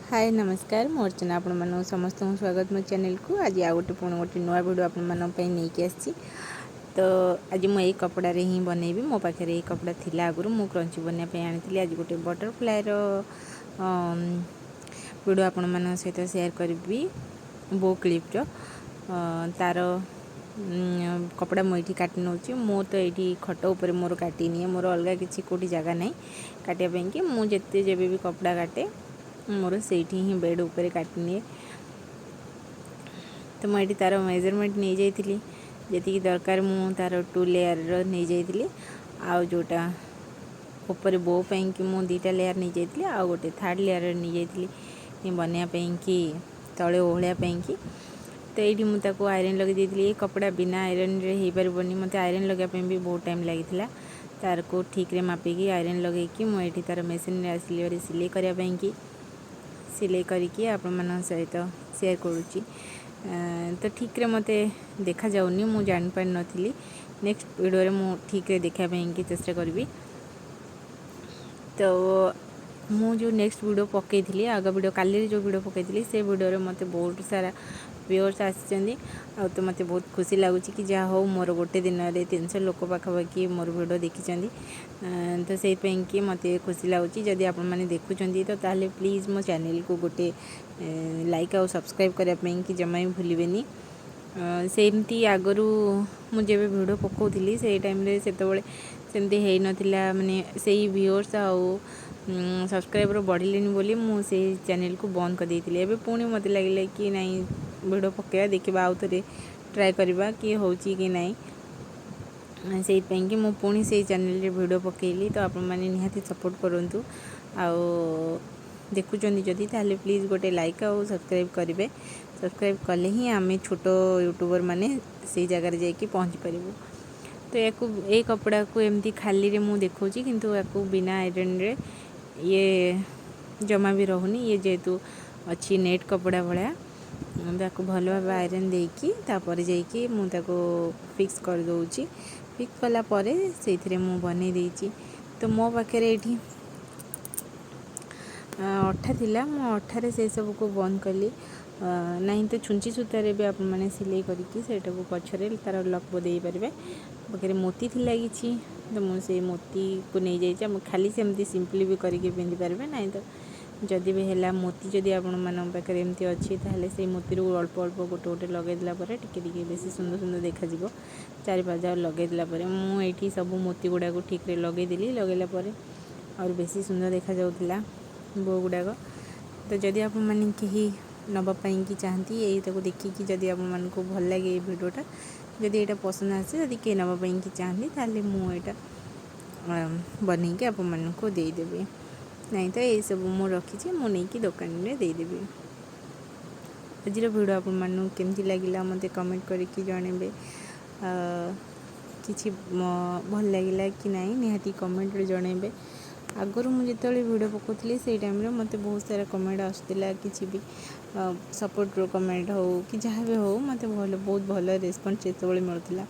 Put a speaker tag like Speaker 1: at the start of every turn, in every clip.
Speaker 1: हाय नमस्कार मोर चैनल आपण मन समस्त स्वागत मो चैनल को आज आ गोटे पुणी गोटे नुआ वीडियो आपण मन नहीं आसी। तो आज मुझे कपड़ा रे ही बनैबी मो पाखे ये कपड़ा थिला आगु मु क्रंची बनवाई आनी आज गोटे बटरफ्लाई वीडियो आपण मन सहित शेयर करी बो क्लिप तार कपड़ा मुझे काटि नौ मो तो ये खट उपर मोर काटि निए मोर अलग किसी कौटी जगह ना काटापी कि मुझे जब भी कपड़ा काटे मोर से ही बेड उपर काटि निए। तो मुझे तार मेजरमेंट नहीं जाइली जी दरकार मु तार 2 लेयर नहीं जाइली आ जोटा ऊपर बो कि मु 2टा लेयर नहीं जाइली आ गोटे 3rd लेयर नहीं जाइली बनवाई कि तले ओहलिया कि। तो ये मुझे आयरन लगे ये कपड़ा बिना आयरन रे हो पारबनी मत आयरन लगापी भी बहुत टाइम लगी तार को ठीक रे मापिकी आयरन लगे कि मुझे तार मेसीन आसिली सिलाई करने कि सिलाई करके आपण मन सहित शेयर करुच्ची। तो ठीक रे मते देखा जाउनी मु जान पार नथिली नेक्स्ट वीडियो रे मु ठीक रे देखापी कि चेष्टा करी। तो मु जो नेक्स्ट वीडियो पकई आग वीडियो काली जो वीडियो पकई से वीडियो रे मते बहुत सारा व्यूअर्स आसी तो मत बहुत खुशी लगुच कि जहाँ हो मोर गोटे दिन में 300 लोक पाखापाखि मोर वीडियो देखी। तो से कि मत खुशी लगुच जदि आप देखुं तो ताले प्लीज़ मो चैनल को गोटे लाइक और सब्सक्राइब करने कि जमा भी भूलि सेमती आगु मुझे वीडियो पकाउली से टाइम से सेमती है नाला माने से व्यूअर्स आउ सब्सक्राइबर बढ़िले बोली मुझे चैनल को बंद कर देती एवं पुणी मत लगे कि नहीं वीडियो पकेगा देखा आउ थे ट्राए करवा कि हो कि नहीं से कि मु पुणी से चैनल रे वीडियो पकेली। तो आप निहाती सपोर्ट करूँ आओ देखुं जदि ताले प्लीज़ गोटे लाइक और सब्सक्राइब करेंगे सब्सक्राइब कले ही आम छोट यूट्यूबर माने से जगार जाकि पहुँची पारू। तो ये कपड़ा को एमती खाली रे मु देखौची किंतु याकू बिना आयरन रे ये जमा भी रहुनी ये जेहेतु अच्छी नेट कपड़ा भाया भल भाव आयरन देकी तापर जाइए मुझे फिक्स कर दूची फिक्स कलापर से मु बन देची। तो मो पाखे ये अठा थिला मो अठारे से सब को बंद कली नहीं तो छुंची सूतार भी आप मैंने सिलाई करके पछरे तार लक बदे पारे पाखे मोती थी कि तो मुझे मोती को नहीं जाइए खाली सेमती सिंपली भी करके पिंधि पारे नहीं तो जदि भी है मोती जदि आपरे एमती अच्छी ताहले से मोती अल्प अल्प गोटे गोटे लगेदेला टिके बेसी सुंदर सुंदर देखा 4-5 लगेदेला मुझे सब मोती गुड़ाक ठीक रे लगेदेली लगेला और बेसी सुंदर देखा जाउथिला बो गुड़ाक। तो जदि आप मैंने कहीं नवापाई कि चाहती यही देखिकी जदि आपको भल लगे ये वीडियोटा जदि यहाँ पसंद आसे जदि कहीं नवापाई कि चाहती ताले मुझे बन के आपको देदेवी नहीं तो ये सब मु रखी मुझे दुकान में देदेवी। आज वीडियो आपको केमती लगे मत कमेंट करके जनइबे किसी भल लगे कि नहीं निहाती कमेंट रे जनइबे। आगुरी मुझे वीडियो पकाउली से टाइम रे मत बहुत सारा कमेंट आसला किसी भी सपोर्ट रो कमेंट हो कि जहाँ भी हो मत बहुत भल रेस्पॉन्स जो मिलूला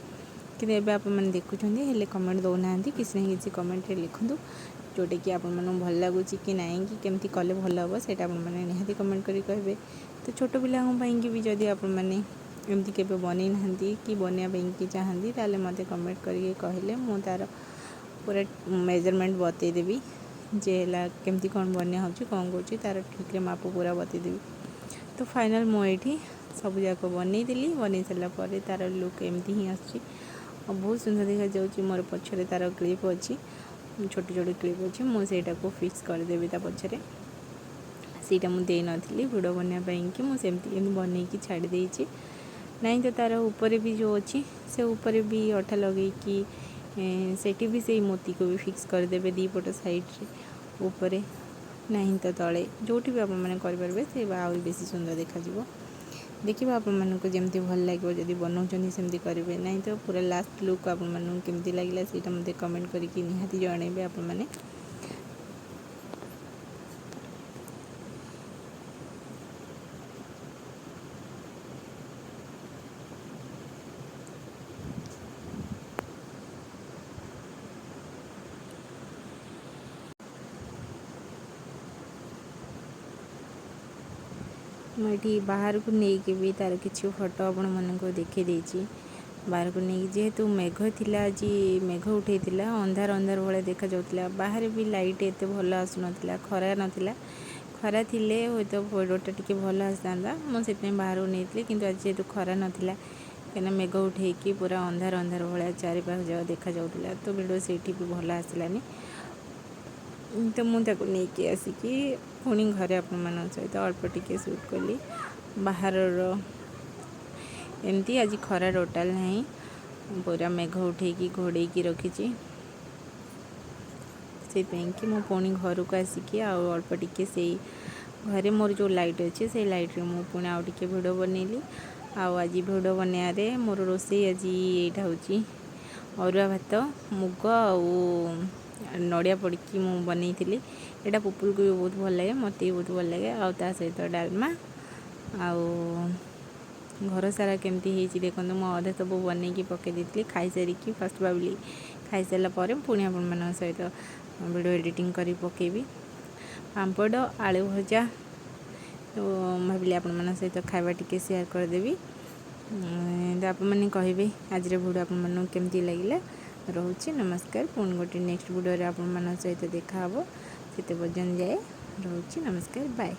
Speaker 1: कि आप देखुं हेल्ले कमेंट दौना किसी ना किसी कमेंट रे लिखुँ जोटा कि आप भल लगुच कि नहीं कि केमती कले भल हम से निहाती कमेंट करें। तो छोट पिलांकी भी जदि आप एमती के बन ना कि बनवाई कि चाहती ताले मत कमेंट करके कहले मु तार पूरा मेजरमेंट बतईदेवी जेला केमती कौन बनिया हो कौन कौन तार ठीक रे माप पूरा बतईदेवी। तो फाइनल मुझे सब जाक बनईदेली बन सारापर तार लुक एमती ही आसी बहुत सुंदर देखा जाऊँगी। मोर पछरे तार क्लिप अच्छी छोट छोट क्लिप अच्छी मुझे फिक्स करदेवी पछरे सीटा मुझे नी वीडियो बनवाई कि मुझे बन छाड़ी देती नहीं तो तार ऊपर भी जो अच्छी से ऊपर भी अठा लगे कि सेठी भी से मोती को भी फिक्स करदेवे दीपट साइड रे ऊपर नहीं तो तले जोटी भी आपरे से आहरी बेसी सुंदर देखा देखिए आपको जमी भल लगे जब बनाऊँ सेमती करेंगे नहीं तो पूरा लास्ट लुक आपमती लगे से मत कमेंट करके निहाती जनइबे आप मैंने। मुझे बाहर को लेकिन भी तार किसी फोटो आपण मानक देखी देछि बाहर को नहीं जेहेतु मेघ थिला आज मेघ उठे अंधार अंधार भाई देखा जाऊला बाहर भी लाइट एत भल आसुना खरा नाला खरा थिले हूँ तो फोटोटा टी भल आसता मुझे बाहर को नहीं कि आज जेहेतु खरा नाला कहीं मेघ उठे पूरा अंधार अंधार भाया चारि पाख जगह देखा जाऊला तो वीडियो से भी भल आसलानी तो मुझे नहीं आसिकी पुणी घरे आपण सहित अल्प टिके शूट कली बाहर एमती आज खरा टोटाल नहीं पूरा मेघ उठे घोड़े रखी से मो पुणी घर को आसिकी अल्प टिके से घरे मोर जो लाइट अच्छे से लाइट रे मु पुणी आउ टिके वीडियो बनैली आज वीडियो बनैयारे मोर रोषे आज यहाँ हूँ अरुआ भात मुग नड़िया पड़ी मु बनई यहाँ पुपुल को भी बहुत भल लगे मत भी बहुत भल लगे आ सहित डालमा आउ घर सारा केमती देखो मुझे सब बनई पकई दी खाई सारिकी फर्स्ट भाविली खाई सारापर पुणी आपण सहित वीडियो एडिटिंग करी पकेबी पांपड़ आलू भजा तो भाविली आपण सहित खावा टिके शेयर करदेवी तो आपने कहे आज वीडियो आपको केमती लगे रोचे नमस्कार पुणी गोटे नेक्स्ट वीडियो आपण सहित देखा से पर्यंत जाए रोचे नमस्कार बाय।